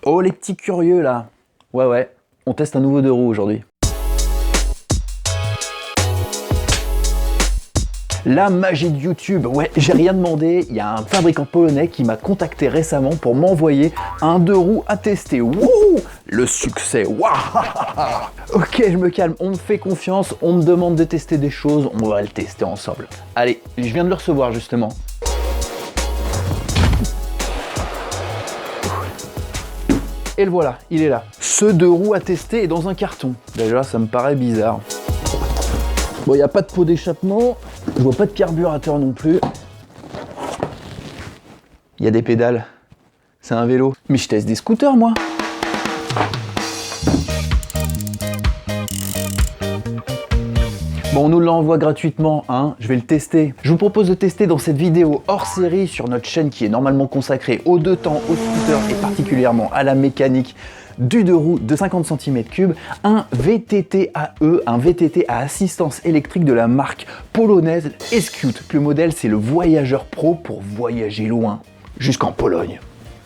Oh les petits curieux là. Ouais, on teste un nouveau 2 roues aujourd'hui. La magie de YouTube, ouais, j'ai rien demandé, il y a un fabricant polonais qui m'a contacté récemment pour m'envoyer un 2 roues à tester. Wouh, le succès, waouh. Ok, je me calme, on me fait confiance, on me demande de tester des choses, on va le tester ensemble. Allez, je viens de le recevoir justement. Et le voilà, il est là. Ce 2 roues à tester est dans un carton. Déjà, ça me paraît bizarre. Bon, il n'y a pas de pot d'échappement, je vois pas de carburateur non plus. Il y a des pédales. C'est un vélo. Mais je teste des scooters, moi. Bon, on nous l'envoie gratuitement, hein, je vais le tester. Je vous propose de tester dans cette vidéo hors série sur notre chaîne qui est normalement consacrée aux 2 temps, aux scooters et particulièrement à la mécanique du 2 roues de 50 cm3, un VTT AE, un VTT à assistance électrique de la marque polonaise Escute. Le modèle, c'est le Voyageur Pro pour voyager loin, jusqu'en Pologne.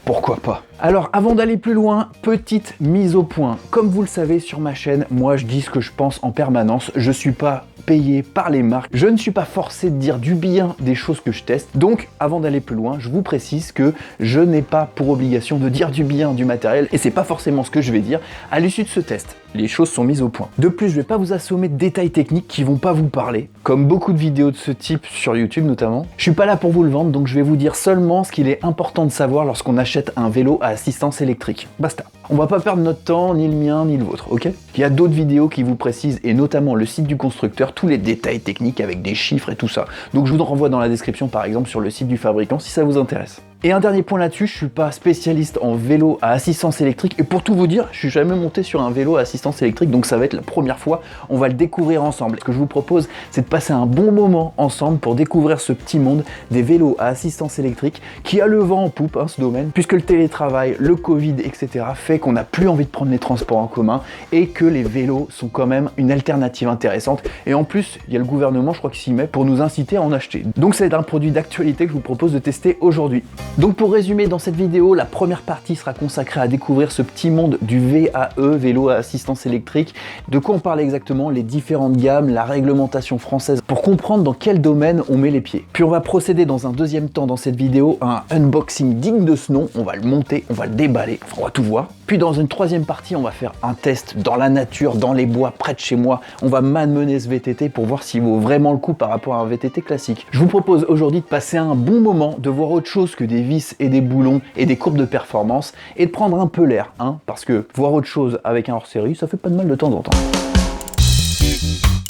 Pourquoi pas? Alors, avant d'aller plus loin, petite mise au point. Comme vous le savez sur ma chaîne, moi je dis ce que je pense en permanence. Je suis pas payé par les marques. Je ne suis pas forcé de dire du bien des choses que je teste. Donc, avant d'aller plus loin, je vous précise que je n'ai pas pour obligation de dire du bien du matériel et c'est pas forcément ce que je vais dire à l'issue de ce test. Les choses sont mises au point. De plus, je vais pas vous assommer de détails techniques qui vont pas vous parler, comme beaucoup de vidéos de ce type sur YouTube notamment. Je suis pas là pour vous le vendre, donc je vais vous dire seulement ce qu'il est important de savoir lorsqu'on achète un vélo à assistance électrique. Basta. On va pas perdre notre temps, ni le mien, ni le vôtre, ok? Il y a d'autres vidéos qui vous précisent, et notamment le site du constructeur, tous les détails techniques avec des chiffres et tout ça. Donc je vous renvoie dans la description par exemple sur le site du fabricant si ça vous intéresse. Et un dernier point là-dessus, je suis pas spécialiste en vélo à assistance électrique et pour tout vous dire, je suis jamais monté sur un vélo à assistance électrique donc ça va être la première fois, on va le découvrir ensemble. Ce que je vous propose, c'est de passer un bon moment ensemble pour découvrir ce petit monde des vélos à assistance électrique qui a le vent en poupe, hein, ce domaine, puisque le télétravail, le Covid, etc. fait qu'on n'a plus envie de prendre les transports en commun et que les vélos sont quand même une alternative intéressante. Et en plus, il y a le gouvernement, je crois, qui s'y met pour nous inciter à en acheter. Donc c'est un produit d'actualité que je vous propose de tester aujourd'hui. Donc pour résumer, dans cette vidéo, la première partie sera consacrée à découvrir ce petit monde du VAE, vélo à assistance électrique, de quoi on parle exactement, les différentes gammes, la réglementation française, pour comprendre dans quel domaine on met les pieds. Puis on va procéder dans un deuxième temps dans cette vidéo à un unboxing digne de ce nom, on va le monter, on va le déballer, enfin, on va tout voir. Puis dans une troisième partie, on va faire un test dans la nature, dans les bois, près de chez moi. On va malmener ce VTT pour voir s'il vaut vraiment le coup par rapport à un VTT classique. Je vous propose aujourd'hui de passer un bon moment, de voir autre chose que des vis et des boulons et des courbes de performance et de prendre un peu l'air, hein, parce que voir autre chose avec un hors-série, ça fait pas de mal de temps en temps.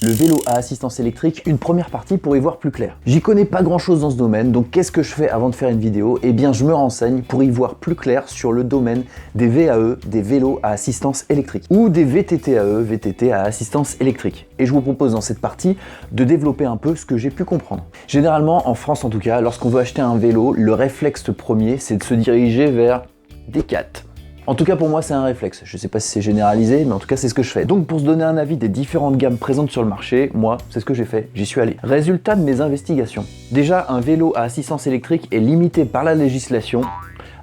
Le vélo à assistance électrique, une première partie pour y voir plus clair. J'y connais pas grand chose dans ce domaine, donc qu'est-ce que je fais avant de faire une vidéo? Eh bien je me renseigne pour y voir plus clair sur le domaine des VAE, des vélos à assistance électrique, ou des VTT-AE, VTT à assistance électrique. Et je vous propose dans cette partie de développer un peu ce que j'ai pu comprendre. Généralement, en France en tout cas, lorsqu'on veut acheter un vélo, le réflexe premier, c'est de se diriger vers des 4. En tout cas pour moi c'est un réflexe, je sais pas si c'est généralisé mais en tout cas c'est ce que je fais. Donc pour se donner un avis des différentes gammes présentes sur le marché, moi c'est ce que j'ai fait, j'y suis allé. Résultat de mes investigations. Déjà un vélo à assistance électrique est limité par la législation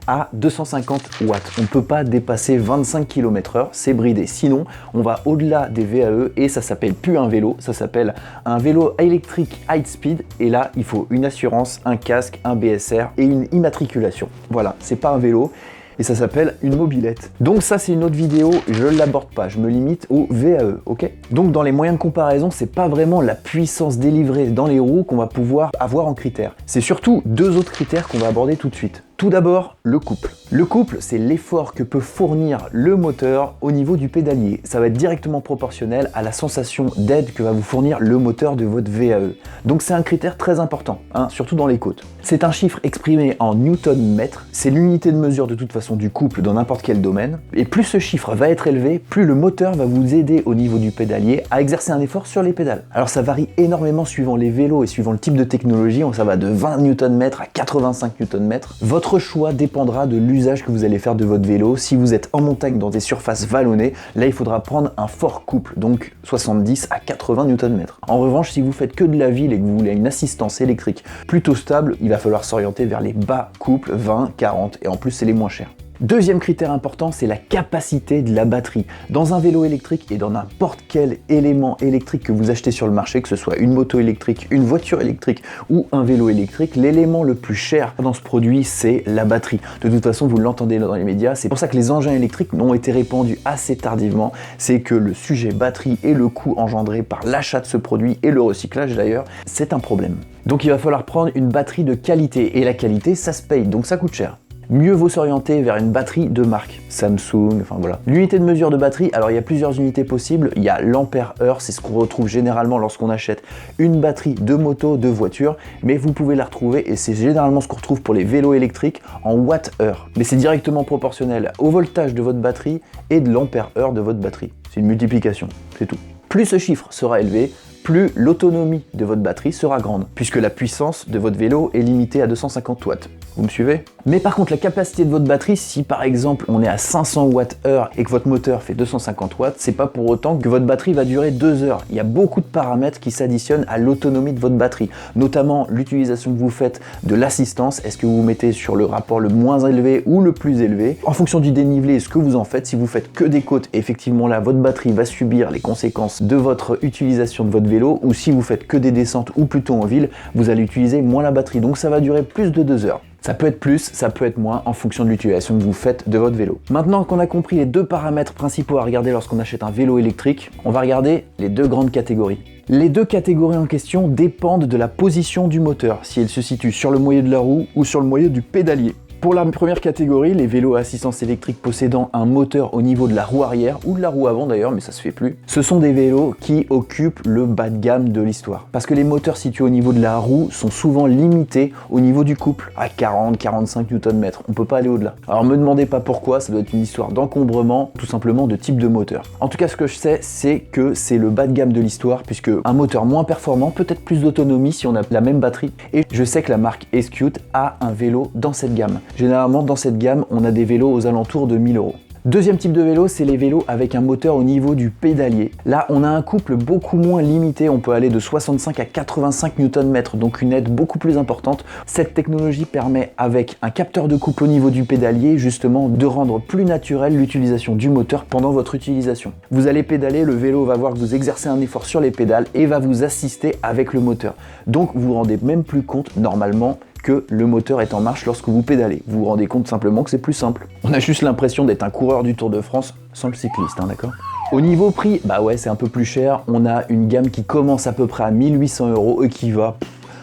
à 250 watts. On ne peut pas dépasser 25 km/h, c'est bridé. Sinon, on va au-delà des VAE et ça s'appelle plus un vélo, ça s'appelle un vélo électrique high speed et là, il faut une assurance, un casque, un BSR et une immatriculation. Voilà, c'est pas un vélo. Et ça s'appelle une mobilette. Donc ça c'est une autre vidéo, je ne l'aborde pas, je me limite au VAE, ok? Donc dans les moyens de comparaison, c'est pas vraiment la puissance délivrée dans les roues qu'on va pouvoir avoir en critères. C'est surtout 2 autres critères qu'on va aborder tout de suite. Tout d'abord, le couple. Le couple, c'est l'effort que peut fournir le moteur au niveau du pédalier. Ça va être directement proportionnel à la sensation d'aide que va vous fournir le moteur de votre VAE. Donc c'est un critère très important, hein, surtout dans les côtes. C'est un chiffre exprimé en newton-mètre, c'est l'unité de mesure de toute façon du couple dans n'importe quel domaine. Et plus ce chiffre va être élevé, plus le moteur va vous aider au niveau du pédalier à exercer un effort sur les pédales. Alors ça varie énormément suivant les vélos et suivant le type de technologie, ça va de 20 Nm à 85 Nm. Votre choix dépendra de l'usage que vous allez faire de votre vélo. Si vous êtes en montagne dans des surfaces vallonnées, là il faudra prendre un fort couple, donc 70 à 80 Nm. En revanche, si vous faites que de la ville et que vous voulez une assistance électrique plutôt stable, il va falloir s'orienter vers les bas couples 20, 40 et en plus c'est les moins chers. Deuxième critère important, c'est la capacité de la batterie. Dans un vélo électrique et dans n'importe quel élément électrique que vous achetez sur le marché, que ce soit une moto électrique, une voiture électrique ou un vélo électrique, l'élément le plus cher dans ce produit, c'est la batterie. De toute façon, vous l'entendez dans les médias, c'est pour ça que les engins électriques n'ont été répandus assez tardivement. C'est que le sujet batterie et le coût engendré par l'achat de ce produit et le recyclage d'ailleurs, c'est un problème. Donc il va falloir prendre une batterie de qualité et la qualité, ça se paye, donc ça coûte cher. Mieux vaut s'orienter vers une batterie de marque, Samsung, enfin voilà. L'unité de mesure de batterie, alors il y a plusieurs unités possibles, il y a l'ampère-heure, c'est ce qu'on retrouve généralement lorsqu'on achète une batterie de moto, de voiture, mais vous pouvez la retrouver, et c'est généralement ce qu'on retrouve pour les vélos électriques, en watts-heure. Mais c'est directement proportionnel au voltage de votre batterie et de l'ampère-heure de votre batterie. C'est une multiplication, c'est tout. Plus ce chiffre sera élevé, plus l'autonomie de votre batterie sera grande, puisque la puissance de votre vélo est limitée à 250 watts. Vous me suivez? Mais par contre, la capacité de votre batterie, si par exemple on est à 500 watts-heure et que votre moteur fait 250 watts, c'est pas pour autant que votre batterie va durer 2 heures. Il y a beaucoup de paramètres qui s'additionnent à l'autonomie de votre batterie, notamment l'utilisation que vous faites de l'assistance. Est-ce que vous vous mettez sur le rapport le moins élevé ou le plus élevé? En fonction du dénivelé, ce que vous en faites, si vous faites que des côtes, effectivement là, votre batterie va subir les conséquences de votre utilisation de votre vélo, ou si vous faites que des descentes ou plutôt en ville, vous allez utiliser moins la batterie. Donc ça va durer plus de 2 heures. Ça peut être plus, ça peut être moins en fonction de l'utilisation que vous faites de votre vélo. Maintenant qu'on a compris les deux paramètres principaux à regarder lorsqu'on achète un vélo électrique, on va regarder les deux grandes catégories. Les deux catégories en question dépendent de la position du moteur, si elle se situe sur le moyeu de la roue ou sur le moyeu du pédalier. Pour la première catégorie, les vélos à assistance électrique possédant un moteur au niveau de la roue arrière, ou de la roue avant d'ailleurs, mais ça se fait plus, ce sont des vélos qui occupent le bas de gamme de l'histoire. Parce que les moteurs situés au niveau de la roue sont souvent limités au niveau du couple, à 40-45 Nm. On peut pas aller au-delà. Alors me demandez pas pourquoi, ça doit être une histoire d'encombrement, tout simplement de type de moteur. En tout cas, ce que je sais, c'est que c'est le bas de gamme de l'histoire, puisque un moteur moins performant, peut-être plus d'autonomie si on a la même batterie. Et je sais que la marque Escute a un vélo dans cette gamme. Généralement, dans cette gamme, on a des vélos aux alentours de 1000 €. Deuxième type de vélo, c'est les vélos avec un moteur au niveau du pédalier. Là, on a un couple beaucoup moins limité, on peut aller de 65 à 85 Nm, donc une aide beaucoup plus importante. Cette technologie permet, avec un capteur de couple au niveau du pédalier, justement de rendre plus naturelle l'utilisation du moteur pendant votre utilisation. Vous allez pédaler, le vélo va voir que vous exercez un effort sur les pédales et va vous assister avec le moteur. Donc vous vous rendez même plus compte, normalement, que le moteur est en marche lorsque vous pédalez. Vous vous rendez compte simplement que c'est plus simple. On a juste l'impression d'être un coureur du Tour de France sans le cycliste, hein, d'accord? Au niveau prix, bah ouais, c'est un peu plus cher. On a une gamme qui commence à peu près à 1800 € et qui va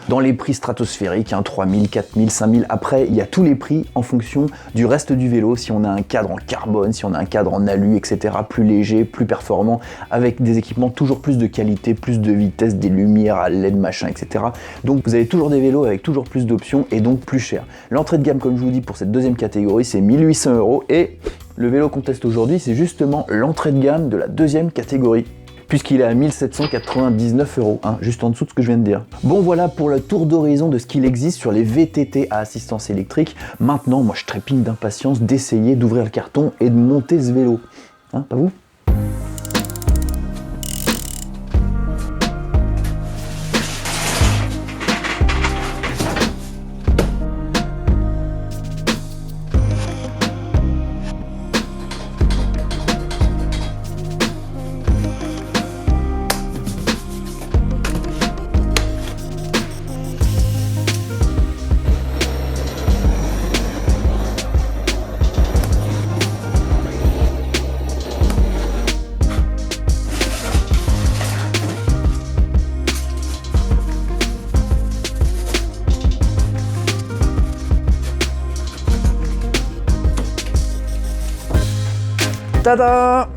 dans les prix stratosphériques, 3000, 4000, 5000. Après, il y a tous les prix en fonction du reste du vélo. Si on a un cadre en carbone, si on a un cadre en alu, etc. Plus léger, plus performant, avec des équipements toujours plus de qualité, plus de vitesse, des lumières à LED, machin, etc. Donc vous avez toujours des vélos avec toujours plus d'options et donc plus cher. L'entrée de gamme, comme je vous dis, pour cette deuxième catégorie, c'est 1800 € et le vélo qu'on teste aujourd'hui, c'est justement l'entrée de gamme de la deuxième catégorie, puisqu'il est à 1799 €, hein, juste en dessous de ce que je viens de dire. Bon, voilà pour le tour d'horizon de ce qu'il existe sur les VTT à assistance électrique. Maintenant, moi je trépigne d'impatience d'essayer d'ouvrir le carton et de monter ce vélo. Hein, pas vous ? Tada!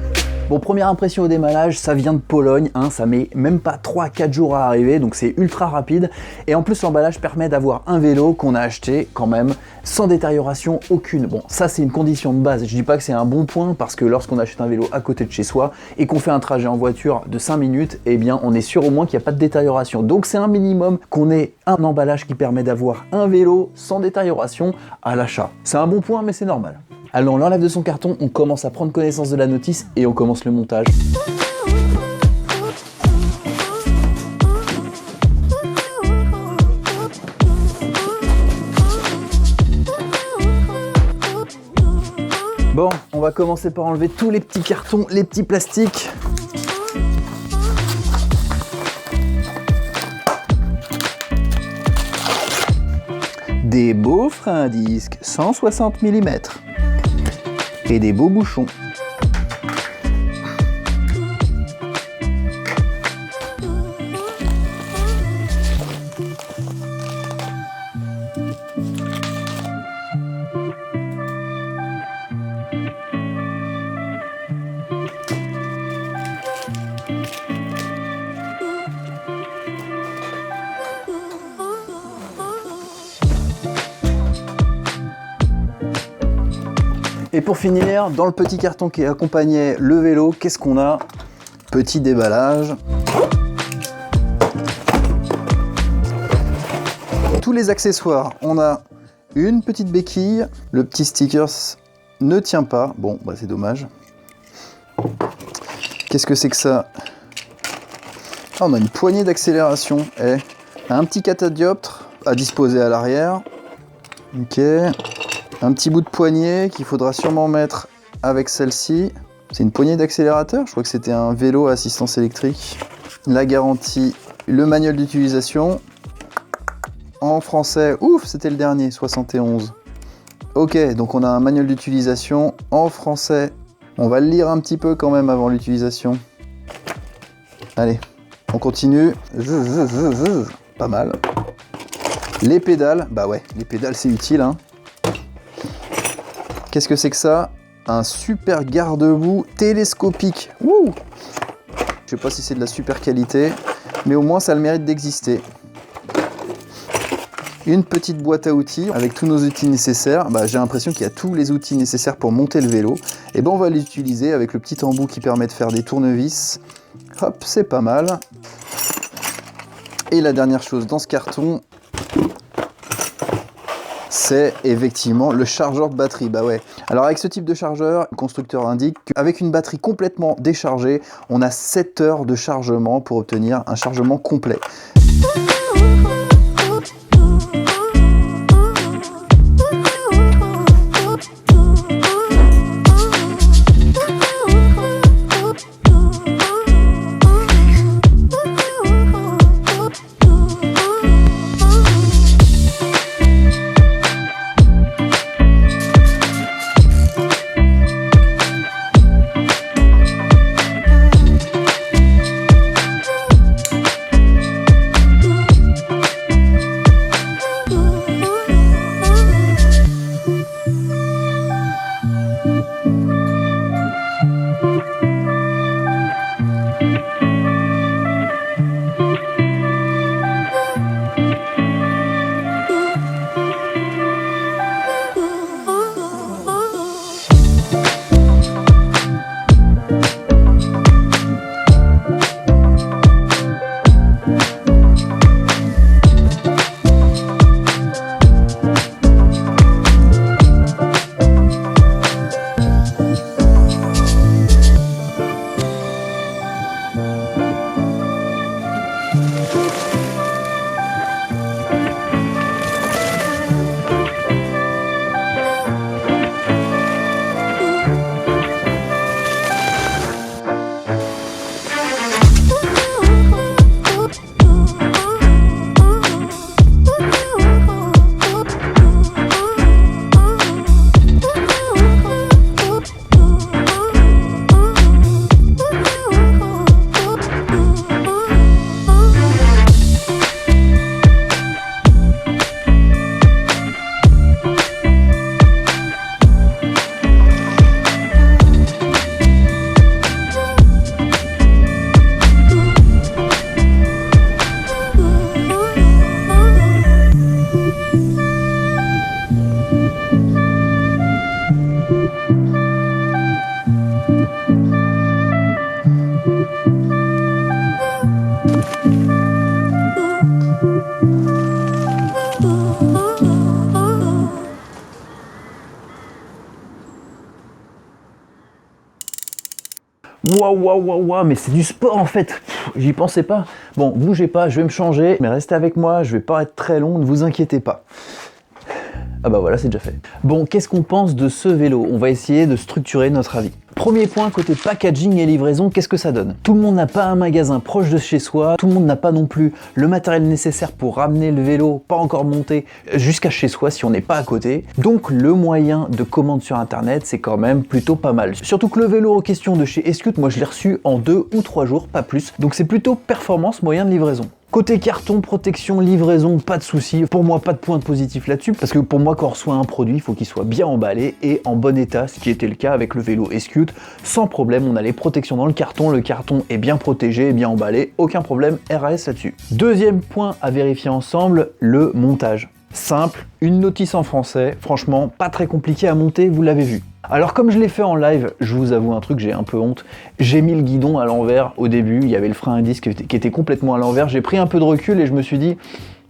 Bon, première impression au démallage, ça vient de Pologne, hein, ça met même pas 3-4 jours à arriver, donc c'est ultra rapide. Et en plus, l'emballage permet d'avoir un vélo qu'on a acheté quand même sans détérioration aucune. Bon, ça c'est une condition de base. Je dis pas que c'est un bon point parce que lorsqu'on achète un vélo à côté de chez soi et qu'on fait un trajet en voiture de 5 minutes, eh bien on est sûr au moins qu'il n'y a pas de détérioration. Donc c'est un minimum qu'on ait un emballage qui permet d'avoir un vélo sans détérioration à l'achat. C'est un bon point, mais c'est normal. Alors on l'enlève de son carton, on commence à prendre connaissance de la notice et on commence le montage. On va commencer par enlever tous les petits cartons, les petits plastiques. Des beaux freins à disque 160 mm et des beaux bouchons. Et pour finir, dans le petit carton qui accompagnait le vélo, qu'est-ce qu'on a? Petit déballage. Tous les accessoires, on a une petite béquille, le petit sticker ne tient pas, bon bah c'est dommage. Qu'est-ce que c'est que ça? Ah, on a une poignée d'accélération et un petit catadioptre à disposer à l'arrière. Ok. Un petit bout de poignée qu'il faudra sûrement mettre avec celle-ci. C'est une poignée d'accélérateur, je crois que c'était un vélo à assistance électrique. La garantie, le manuel d'utilisation. En français, ouf, c'était le dernier, 71. Ok, donc on a un manuel d'utilisation en français. On va le lire un petit peu quand même avant l'utilisation. Allez, on continue. Pas mal. Les pédales, bah ouais, les pédales c'est utile, hein. Qu'est-ce que c'est que ça? Un super garde-boue télescopique. Wouh! Je sais pas si c'est de la super qualité, mais au moins ça a le mérite d'exister. Une petite boîte à outils avec tous nos outils nécessaires. Bah, j'ai l'impression qu'il y a tous les outils nécessaires pour monter le vélo. Et ben on va l'utiliser avec le petit embout qui permet de faire des tournevis. Hop, c'est pas mal. Et la dernière chose dans ce carton, c'est effectivement le chargeur de batterie. Bah ouais. Alors avec ce type de chargeur, le constructeur indique qu'avec une batterie complètement déchargée, on a 7 heures de chargement pour obtenir un chargement complet. Waouh, mais c'est du sport en fait. J'y pensais pas. Bon, bougez pas, je vais me changer, mais restez avec moi, je vais pas être très long, ne vous inquiétez pas. Ah bah voilà, c'est déjà fait. Bon, qu'est-ce qu'on pense de ce vélo? On va essayer de structurer notre avis. Premier point, côté packaging et livraison, qu'est-ce que ça donne? Tout le monde n'a pas un magasin proche de chez soi, tout le monde n'a pas non plus le matériel nécessaire pour ramener le vélo, pas encore monté, jusqu'à chez soi si on n'est pas à côté. Donc le moyen de commande sur internet, c'est quand même plutôt pas mal. Surtout que le vélo en question de chez Escute, moi je l'ai reçu en 2 ou 3 jours, pas plus. Donc c'est plutôt performance moyen de livraison. Côté carton, protection, livraison, pas de souci. Pour moi, pas de point positif là-dessus, parce que pour moi, quand on reçoit un produit, il faut qu'il soit bien emballé et en bon état, ce qui était le cas avec le vélo Escute. Sans problème, on a les protections dans le carton est bien protégé, bien emballé, aucun problème, RAS là-dessus. Deuxième point à vérifier ensemble, le montage. Simple, une notice en français, franchement, pas très compliqué à monter, vous l'avez vu. Alors comme je l'ai fait en live, je vous avoue un truc, j'ai un peu honte, j'ai mis le guidon à l'envers au début, il y avait le frein à disque qui était complètement à l'envers, j'ai pris un peu de recul et je me suis dit,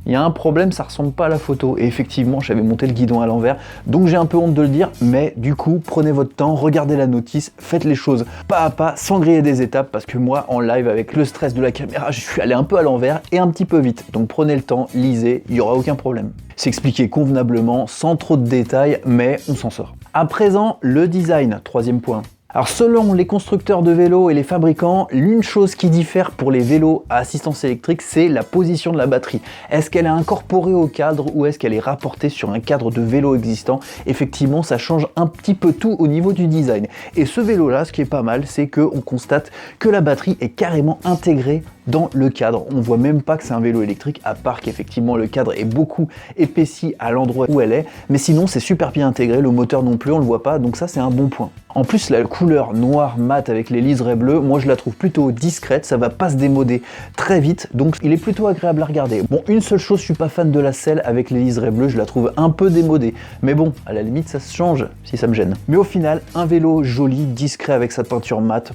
il y a un problème, ça ressemble pas à la photo. Et effectivement, j'avais monté le guidon à l'envers, donc j'ai un peu honte de le dire, mais du coup, prenez votre temps, regardez la notice, faites les choses pas à pas, sans griller des étapes, parce que moi, en live, avec le stress de la caméra, je suis allé un peu à l'envers et un petit peu vite. Donc prenez le temps, lisez, il y aura aucun problème. C'est expliqué convenablement, sans trop de détails, mais on s'en sort. À présent, le design, troisième point. Alors selon les constructeurs de vélos et les fabricants, l'une chose qui diffère pour les vélos à assistance électrique, c'est la position de la batterie. Est-ce qu'elle est incorporée au cadre ou est-ce qu'elle est rapportée sur un cadre de vélo existant? Effectivement, ça change un petit peu tout au niveau du design. Et ce vélo-là, ce qui est pas mal, c'est qu'on constate que la batterie est carrément intégrée dans le cadre. On voit même pas que c'est un vélo électrique, à part qu'effectivement le cadre est beaucoup épaissi à l'endroit où elle est, mais sinon c'est super bien intégré, le moteur non plus, on le voit pas, donc ça c'est un bon point. En plus la couleur noire mat avec les liserés bleus, moi je la trouve plutôt discrète, ça va pas se démoder très vite, donc il est plutôt agréable à regarder. Bon, une seule chose, je suis pas fan de la selle avec les liserés bleus, je la trouve un peu démodée, mais bon, à la limite ça se change si ça me gêne. Mais au final, un vélo joli, discret avec sa peinture mat,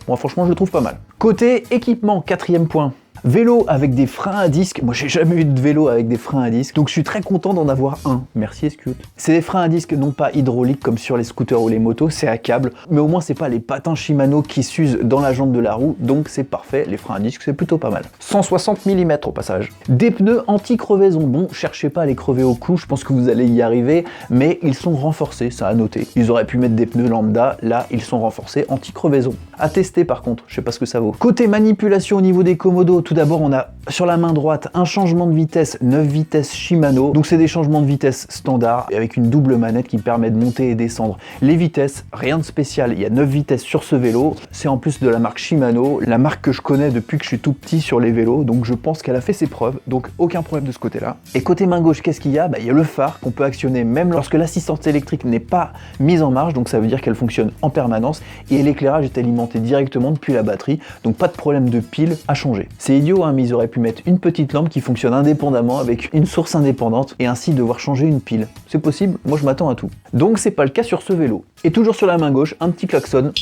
moi franchement je le trouve pas mal. Côté équipement, quatrième point. Vélo avec des freins à disque, moi j'ai jamais eu de vélo avec des freins à disque, donc je suis très content d'en avoir un, merci Escute. C'est des freins à disque non pas hydrauliques comme sur les scooters ou les motos, c'est à câble, mais au moins c'est pas les patins Shimano qui s'usent dans la jante de la roue, donc c'est parfait, les freins à disque c'est plutôt pas mal. 160 mm au passage. Des pneus anti-crevaison, bon cherchez pas à les crever au cou, je pense que vous allez y arriver, mais ils sont renforcés, ça à noter. Ils auraient pu mettre des pneus lambda, là ils sont renforcés anti-crevaison. À tester par contre, je sais pas ce que ça vaut. Côté manipulation au niveau des commodos, tout d'abord on a sur la main droite un changement de vitesse 9 vitesses Shimano, donc c'est des changements de vitesse standard avec une double manette qui permet de monter et descendre les vitesses, rien de spécial, il y a 9 vitesses sur ce vélo, c'est en plus de la marque Shimano, la marque que je connais depuis que je suis tout petit sur les vélos, donc je pense qu'elle a fait ses preuves, donc aucun problème de ce côté là. Et côté main gauche, qu'est-ce qu'il y a? Il y a le phare qu'on peut actionner même lorsque l'assistance électrique n'est pas mise en marche, donc ça veut dire qu'elle fonctionne en permanence, et l'éclairage est alimenté directement depuis la batterie, donc pas de problème de pile à changer. C'est idiot hein, mais ils auraient pu mettre une petite lampe qui fonctionne indépendamment avec une source indépendante et ainsi devoir changer une pile. C'est possible, moi je m'attends à tout. Donc c'est pas le cas sur ce vélo. Et toujours sur la main gauche, un petit klaxon.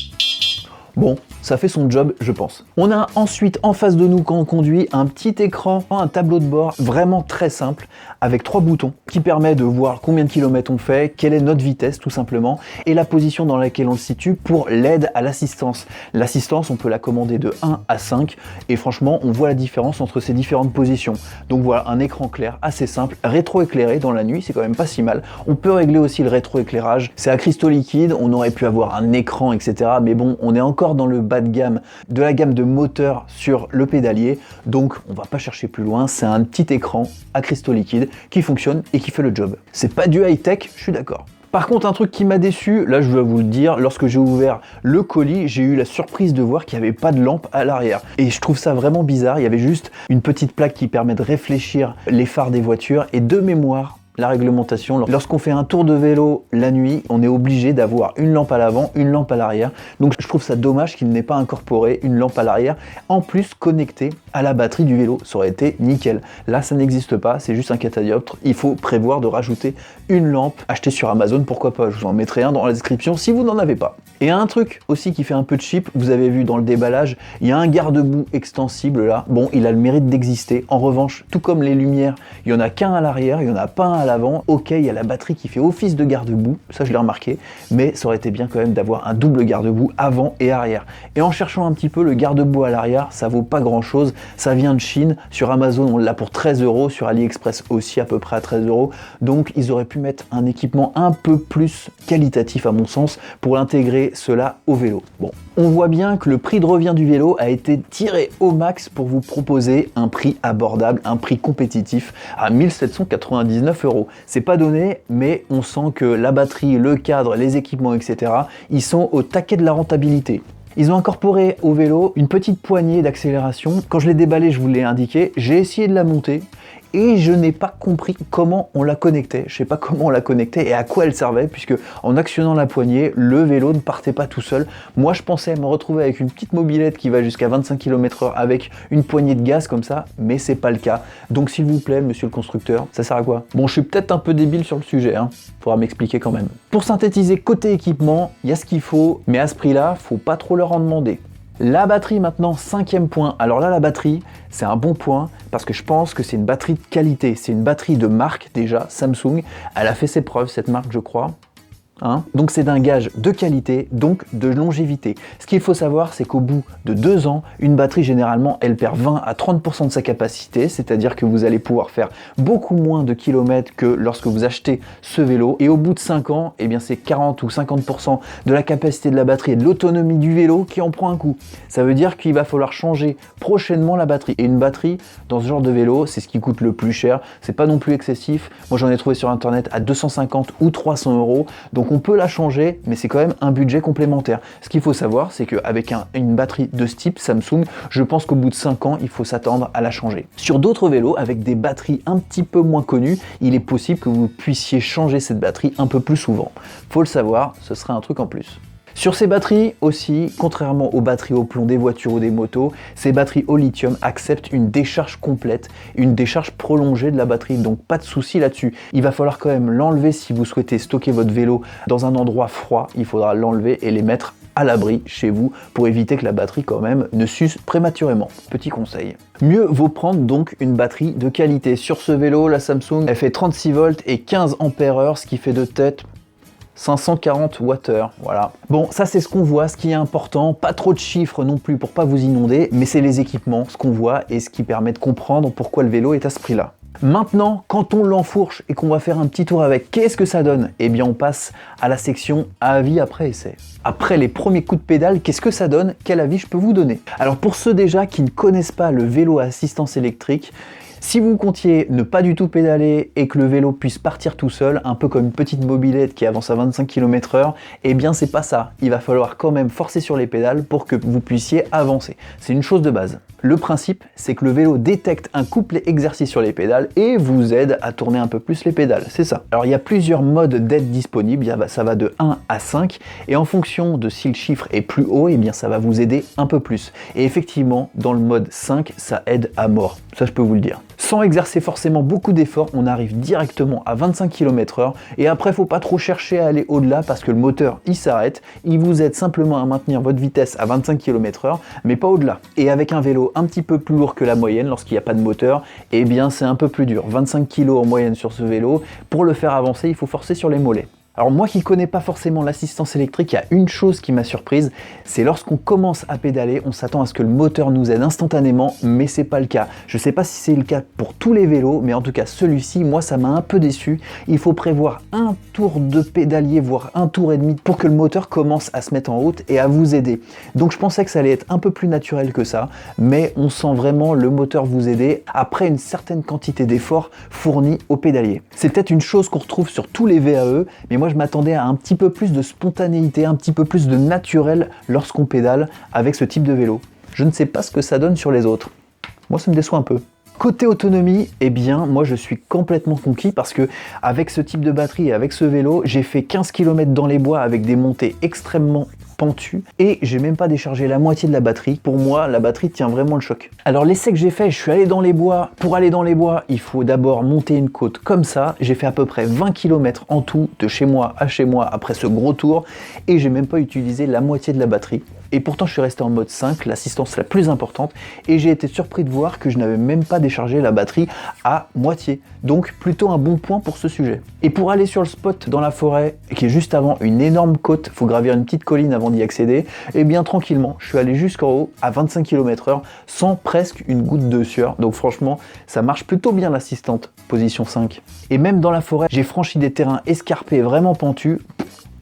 Bon, ça fait son job, je pense. On a ensuite en face de nous quand on conduit un petit écran, un tableau de bord vraiment très simple avec 3 boutons qui permet de voir combien de kilomètres on fait, quelle est notre vitesse tout simplement et la position dans laquelle on le situe pour l'aide à l'assistance. L'assistance, on peut la commander de 1 à 5 et franchement, on voit la différence entre ces différentes positions. Donc voilà, un écran clair assez simple, rétro-éclairé dans la nuit, c'est quand même pas si mal. On peut régler aussi le rétro-éclairage, c'est à cristaux liquides, on aurait pu avoir un écran, etc. Mais bon, on est encore dans le bas de gamme de la gamme de moteurs sur le pédalier, donc on va pas chercher plus loin, c'est un petit écran à cristaux liquides qui fonctionne et qui fait le job. C'est pas du high-tech, je suis d'accord. Par contre, un truc qui m'a déçu, là je dois vous le dire, lorsque j'ai ouvert le colis, j'ai eu la surprise de voir qu'il n'y avait pas de lampe à l'arrière. Et je trouve ça vraiment bizarre, il y avait juste une petite plaque qui permet de réfléchir les phares des voitures et de mémoire, la réglementation, lorsqu'on fait un tour de vélo la nuit, on est obligé d'avoir une lampe à l'avant, une lampe à l'arrière. Donc je trouve ça dommage qu'il n'ait pas incorporé une lampe à l'arrière, en plus connectée à la batterie du vélo. Ça aurait été nickel. Là, ça n'existe pas, c'est juste un catadioptre. Il faut prévoir de rajouter une lampe achetée sur Amazon, pourquoi pas. Je vous en mettrai un dans la description si vous n'en avez pas. Et un truc aussi qui fait un peu cheap, vous avez vu dans le déballage, il y a un garde-boue extensible là. Bon, il a le mérite d'exister. En revanche, tout comme les lumières, il n'y en a qu'un à l'arrière, il n'y en a pas un à l'avant. Ok, il y a la batterie qui fait office de garde-boue, ça je l'ai remarqué, mais ça aurait été bien quand même d'avoir un double garde-boue avant et arrière. Et en cherchant un petit peu, le garde-boue à l'arrière, ça vaut pas grand chose, ça vient de Chine, sur Amazon on l'a pour 13 €, sur AliExpress aussi à peu près à 13 €, donc ils auraient pu mettre un équipement un peu plus qualitatif à mon sens pour intégrer cela au vélo. Bon, on voit bien que le prix de revient du vélo a été tiré au max pour vous proposer un prix abordable, un prix compétitif à 1799 €. C'est pas donné, mais on sent que la batterie, le cadre, les équipements, etc., ils sont au taquet de la rentabilité. Ils ont incorporé au vélo une petite poignée d'accélération. Quand je l'ai déballé, je vous l'ai indiqué, j'ai essayé de la monter et je n'ai pas compris comment on la connectait. Je sais pas comment on la connectait et à quoi elle servait, puisque en actionnant la poignée, le vélo ne partait pas tout seul. Moi, je pensais me retrouver avec une petite mobilette qui va jusqu'à 25 km/h avec une poignée de gaz comme ça, mais c'est pas le cas. Donc s'il vous plaît, monsieur le constructeur, ça sert à quoi? Bon, je suis peut-être un peu débile sur le sujet, hein. Faudra m'expliquer quand même. Pour synthétiser, côté équipement, il y a ce qu'il faut, mais à ce prix-là, faut pas trop leur en demander. La batterie maintenant, 5e point. Alors là, la batterie, c'est un bon point parce que je pense que c'est une batterie de qualité. C'est une batterie de marque déjà, Samsung. Elle a fait ses preuves, cette marque, je crois. Donc c'est d'un gage de qualité, donc de longévité. Ce qu'il faut savoir, c'est qu'au bout de 2 ans, une batterie généralement, elle perd 20 à 30% de sa capacité, c'est-à-dire que vous allez pouvoir faire beaucoup moins de kilomètres que lorsque vous achetez ce vélo. Et au bout de 5 ans, eh bien c'est 40 ou 50% de la capacité de la batterie et de l'autonomie du vélo qui en prend un coup. Ça veut dire qu'il va falloir changer prochainement la batterie. Et une batterie, dans ce genre de vélo, c'est ce qui coûte le plus cher. C'est pas non plus excessif. Moi, j'en ai trouvé sur internet à 250 ou 300 €. Donc on peut la changer, mais c'est quand même un budget complémentaire. Ce qu'il faut savoir, c'est qu'avec une batterie de ce type Samsung, je pense qu'au bout de 5 ans, il faut s'attendre à la changer. Sur d'autres vélos, avec des batteries un petit peu moins connues, il est possible que vous puissiez changer cette batterie un peu plus souvent. Faut le savoir, ce serait un truc en plus. Sur ces batteries aussi, contrairement aux batteries au plomb des voitures ou des motos, ces batteries au lithium acceptent une décharge complète, une décharge prolongée de la batterie, donc pas de souci là-dessus. Il va falloir quand même l'enlever si vous souhaitez stocker votre vélo dans un endroit froid, il faudra l'enlever et les mettre à l'abri chez vous pour éviter que la batterie quand même ne s'use prématurément. Petit conseil. Mieux vaut prendre donc une batterie de qualité. Sur ce vélo, la Samsung, elle fait 36 volts et 15 ampères-heure, ce qui fait de tête 540 Wh, voilà. Bon, ça c'est ce qu'on voit, ce qui est important, pas trop de chiffres non plus pour pas vous inonder, mais c'est les équipements, ce qu'on voit et ce qui permet de comprendre pourquoi le vélo est à ce prix-là. Maintenant, quand on l'enfourche et qu'on va faire un petit tour avec, qu'est-ce que ça donne? Eh bien, on passe à la section avis après essai. Après les premiers coups de pédale, qu'est-ce que ça donne? Quel avis je peux vous donner? Alors pour ceux déjà qui ne connaissent pas le vélo à assistance électrique, si vous comptiez ne pas du tout pédaler et que le vélo puisse partir tout seul, un peu comme une petite mobilette qui avance à 25 km/h, eh bien c'est pas ça. Il va falloir quand même forcer sur les pédales pour que vous puissiez avancer. C'est une chose de base. Le principe, c'est que le vélo détecte un couplet exercice sur les pédales et vous aide à tourner un peu plus les pédales, c'est ça. Alors il y a plusieurs modes d'aide disponibles, ça va de 1 à 5 et en fonction de si le chiffre est plus haut, eh bien ça va vous aider un peu plus. Et effectivement, dans le mode 5, ça aide à mort, ça je peux vous le dire. Sans exercer forcément beaucoup d'efforts, on arrive directement à 25 km/h et après faut pas trop chercher à aller au-delà parce que le moteur il s'arrête, il vous aide simplement à maintenir votre vitesse à 25 km/h mais pas au-delà. Et avec un vélo un petit peu plus lourd que la moyenne lorsqu'il n'y a pas de moteur, eh bien c'est un peu plus dur. 25 kg en moyenne sur ce vélo, pour le faire avancer il faut forcer sur les mollets. Alors moi qui connais pas forcément l'assistance électrique, il y a une chose qui m'a surprise, c'est lorsqu'on commence à pédaler, on s'attend à ce que le moteur nous aide instantanément, mais c'est pas le cas. Je sais pas si c'est le cas pour tous les vélos, mais en tout cas celui-ci, moi ça m'a un peu déçu. Il faut prévoir un tour de pédalier, voire un tour et demi, pour que le moteur commence à se mettre en route et à vous aider. Donc je pensais que ça allait être un peu plus naturel que ça, mais on sent vraiment le moteur vous aider après une certaine quantité d'efforts fournis au pédalier. C'est peut-être une chose qu'on retrouve sur tous les VAE, mais moi je m'attendais à un petit peu plus de spontanéité, un petit peu plus de naturel lorsqu'on pédale avec ce type de vélo. Je ne sais pas ce que ça donne sur les autres. Moi ça me déçoit un peu. Côté autonomie, eh bien moi je suis complètement conquis parce que avec ce type de batterie et avec ce vélo, j'ai fait 15 km dans les bois avec des montées extrêmement pentues et j'ai même pas déchargé la moitié de la batterie. Pour moi, la batterie tient vraiment le choc. Alors l'essai que j'ai fait, je suis allé dans les bois. Pour aller dans les bois, il faut d'abord monter une côte comme ça. J'ai fait à peu près 20 km en tout de chez moi à chez moi après ce gros tour et j'ai même pas utilisé la moitié de la batterie. Et pourtant je suis resté en mode 5, l'assistance la plus importante, et j'ai été surpris de voir que je n'avais même pas déchargé la batterie à moitié. Donc plutôt un bon point pour ce sujet. Et pour aller sur le spot dans la forêt, qui est juste avant une énorme côte, faut gravir une petite colline avant d'y accéder, et bien tranquillement, je suis allé jusqu'en haut à 25 km/h sans presque une goutte de sueur. Donc franchement, ça marche plutôt bien l'assistante, position 5. Et même dans la forêt, j'ai franchi des terrains escarpés vraiment pentus,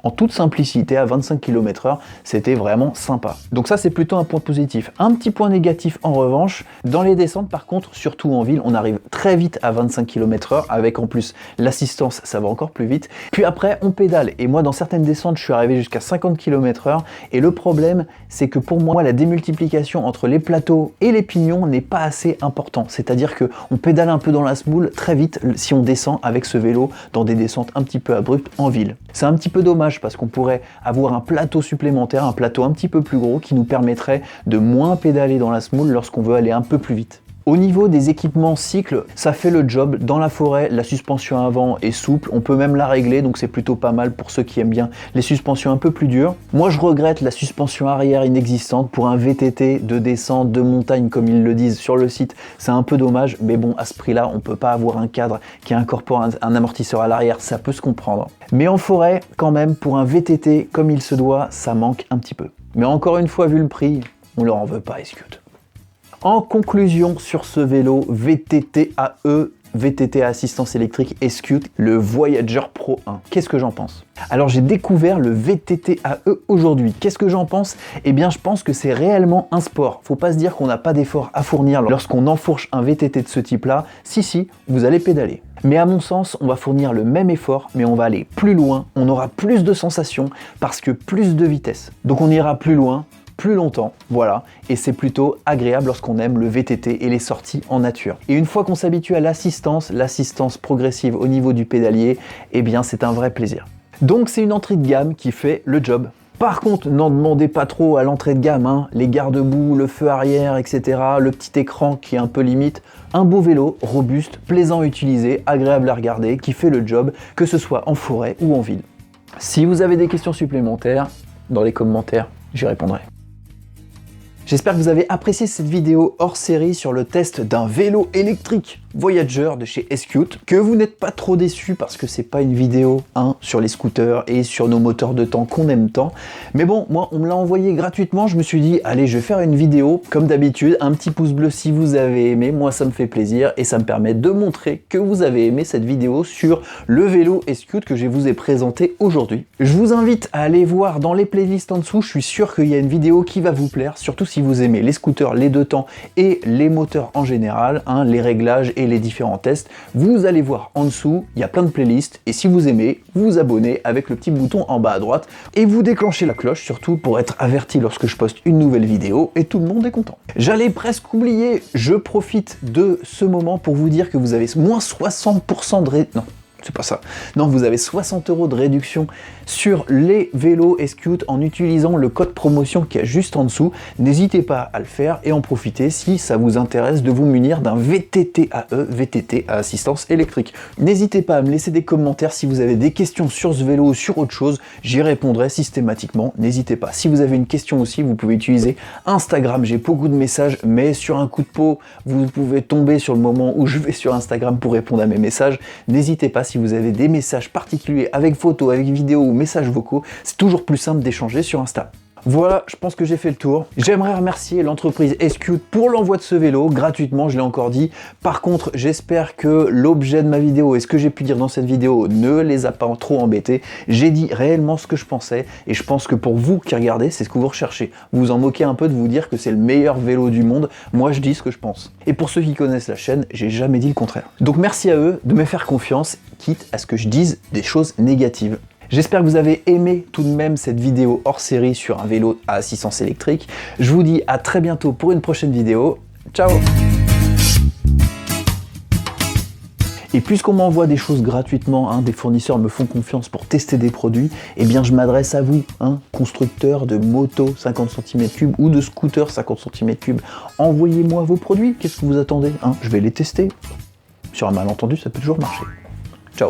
en toute simplicité à 25 km/h, c'était vraiment sympa. Donc ça c'est plutôt un point positif. Un petit point négatif en revanche, dans les descentes par contre, surtout en ville, on arrive très vite à 25 km/h, avec en plus l'assistance, ça va encore plus vite. Puis après on pédale, et moi dans certaines descentes je suis arrivé jusqu'à 50 km/h, et le problème c'est que pour moi la démultiplication entre les plateaux et les pignons n'est pas assez important. C'est-à-dire que on pédale un peu dans la semoule très vite si on descend avec ce vélo dans des descentes un petit peu abruptes en ville. C'est un petit peu dommage parce qu'on pourrait avoir un plateau supplémentaire, un plateau un petit peu plus gros qui nous permettrait de moins pédaler dans la semoule lorsqu'on veut aller un peu plus vite. Au niveau des équipements cycle, ça fait le job. Dans la forêt, la suspension avant est souple, on peut même la régler, donc c'est plutôt pas mal pour ceux qui aiment bien les suspensions un peu plus dures. Moi je regrette la suspension arrière inexistante pour un VTT de descente, de montagne comme ils le disent sur le site, c'est un peu dommage, mais bon à ce prix là on peut pas avoir un cadre qui incorpore un amortisseur à l'arrière, ça peut se comprendre. Mais en forêt quand même, pour un VTT comme il se doit, ça manque un petit peu. Mais encore une fois, vu le prix, on leur en veut pas Escute. En conclusion sur ce vélo VTT AE, VTT à assistance électrique Escute, le Voyager Pro 1. Qu'est-ce que j'en pense? Alors j'ai découvert le VTT AE aujourd'hui. Qu'est-ce que j'en pense? Eh bien je pense que c'est réellement un sport. Faut pas se dire qu'on n'a pas d'effort à fournir lorsqu'on enfourche un VTT de ce type-là. Si, vous allez pédaler. Mais à mon sens, on va fournir le même effort, mais on va aller plus loin, on aura plus de sensations parce que plus de vitesse. Donc on ira plus loin, plus longtemps, voilà, et c'est plutôt agréable lorsqu'on aime le VTT et les sorties en nature. Et une fois qu'on s'habitue à l'assistance progressive au niveau du pédalier, eh bien c'est un vrai plaisir. Donc c'est une entrée de gamme qui fait le job. Par contre, n'en demandez pas trop à l'entrée de gamme, hein. Les garde-boue, le feu arrière, etc., le petit écran qui est un peu limite. Un beau vélo, robuste, plaisant à utiliser, agréable à regarder, qui fait le job, que ce soit en forêt ou en ville. Si vous avez des questions supplémentaires, dans les commentaires, j'y répondrai. J'espère que vous avez apprécié cette vidéo hors série sur le test d'un vélo électrique Voyager de chez Escute, que vous n'êtes pas trop déçus parce que c'est pas une vidéo sur les scooters et sur nos moteurs de temps qu'on aime tant. Mais bon, moi on me l'a envoyé gratuitement, je me suis dit allez je vais faire une vidéo comme d'habitude, un petit pouce bleu si vous avez aimé, moi ça me fait plaisir et ça me permet de montrer que vous avez aimé cette vidéo sur le vélo Escute que je vous ai présenté aujourd'hui. Je vous invite à aller voir dans les playlists en dessous, je suis sûr qu'il y a une vidéo qui va vous plaire, surtout si vous aimez les scooters, les deux temps et les moteurs en général, les réglages et les différents tests, vous allez voir en dessous, il y a plein de playlists et si vous aimez, vous vous abonnez avec le petit bouton en bas à droite et vous déclenchez la cloche surtout pour être averti lorsque je poste une nouvelle vidéo et tout le monde est content. J'allais presque oublier, je profite de ce moment pour vous dire que vous avez moins 60% de non, c'est pas ça. Non, vous avez 60 € de réduction sur les vélos Escute en utilisant le code promotion qui est juste en dessous. N'hésitez pas à le faire et en profiter si ça vous intéresse de vous munir d'un VTT AE, VTT à assistance électrique. N'hésitez pas à me laisser des commentaires si vous avez des questions sur ce vélo ou sur autre chose, j'y répondrai systématiquement. N'hésitez pas. Si vous avez une question aussi, vous pouvez utiliser Instagram. J'ai beaucoup de messages, mais sur un coup de peau, vous pouvez tomber sur le moment où je vais sur Instagram pour répondre à mes messages. N'hésitez pas si vous avez des messages particuliers avec photos, avec vidéos ou messages vocaux, c'est toujours plus simple d'échanger sur Insta. Voilà, je pense que j'ai fait le tour. J'aimerais remercier l'entreprise Escute pour l'envoi de ce vélo, gratuitement, je l'ai encore dit. Par contre, j'espère que l'objet de ma vidéo et ce que j'ai pu dire dans cette vidéo ne les a pas trop embêtés. J'ai dit réellement ce que je pensais et je pense que pour vous qui regardez, c'est ce que vous recherchez. Vous vous en moquez un peu de vous dire que c'est le meilleur vélo du monde. Moi, je dis ce que je pense. Et pour ceux qui connaissent la chaîne, j'ai jamais dit le contraire. Donc merci à eux de me faire confiance, quitte à ce que je dise des choses négatives. J'espère que vous avez aimé tout de même cette vidéo hors série sur un vélo à assistance électrique. Je vous dis à très bientôt pour une prochaine vidéo. Ciao! Et puisqu'on m'envoie des choses gratuitement, des fournisseurs me font confiance pour tester des produits, eh bien je m'adresse à vous, constructeurs de motos 50 cm3 ou de scooters 50 cm3. Envoyez-moi vos produits, qu'est-ce que vous attendez? Je vais les tester. Sur un malentendu, ça peut toujours marcher. Ciao!